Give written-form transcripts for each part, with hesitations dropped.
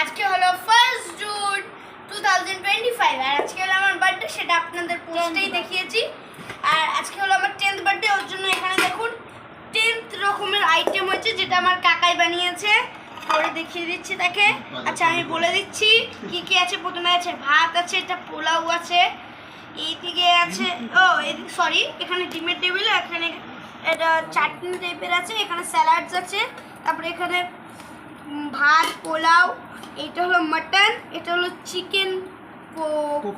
আজকে হলো 1 জুন 2025 আর আজকে হলো আমার বার্থডে, সেটা আপনাদের পোস্টেই দেখিয়েছি। আর আজকে হলো আমার 10th বার্থডে, ওর জন্য এখানে দেখুন 10th রকমের আইটেম হয়েছে, যেটা আমার কাকাই বানিয়েছে। পরে দেখিয়ে দিচ্ছি তাকে। আচ্ছা আমি বলে দিচ্ছি কি কি আছে। প্রথমে আছে ভাত আছে, এটা পোলাও আছে, এইদিকে আছে সরি এখানে ডিমের টেবিল, এখানে এটা চাটনি টাইপের আছে, এখানে স্যালাডস আছে, তারপরে এখানে ভাত পোলাও, এটা হলো মাটন, এটা হলো চিকেন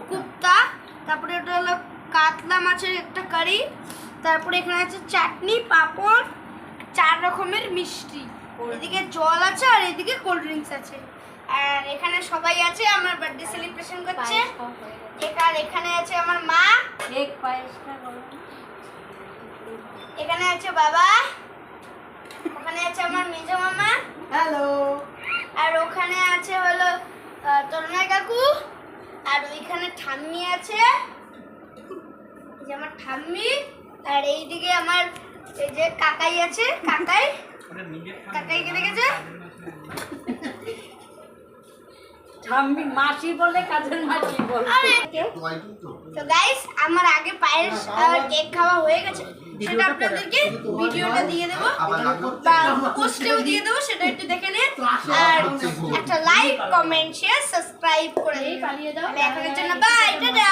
কুপ্তা, তারপরে এটা হলো কাতলা মাছের একটা কারি, তারপরে এখানে আছে চাটনি পাঁপড়, 4 রকমের মিষ্টি, এদিকে জল আছে আর এদিকে কোল্ড ড্রিঙ্কস আছে। আর এখানে সবাই আছে, আমার বার্থডে সেলিব্রেশন করছে। এখানে আছে আমার মা, এখানে আছে বাবা, ওখানে আছে আমার মেজো মামা, হ্যালো, আর ওখানে আছে হলো তরুণা কাকু, আর ওইখানে ঠাম্মি আছে, এই যে আমার ঠাম্মি, আর এইদিকে আমার এই যে কাকাই আছে, কাকাইকে দেখেছে, ঠাম্মি মাসি বলে কাজের মাসি বলে। তো গাইস আমার আগে পায়ের কেক খাওয়া হয়ে গেছে, সেটা আপনাদেরকে ভিডিওটা দিয়ে দেবো বা পোস্টেও দিয়ে দেবো, সেটা একটু দেখে নিন। আর একটা লাইক কমেন্ট শেয়ার সাবস্ক্রাইব করে দিন। এখনের জন্য বাই, টাটা।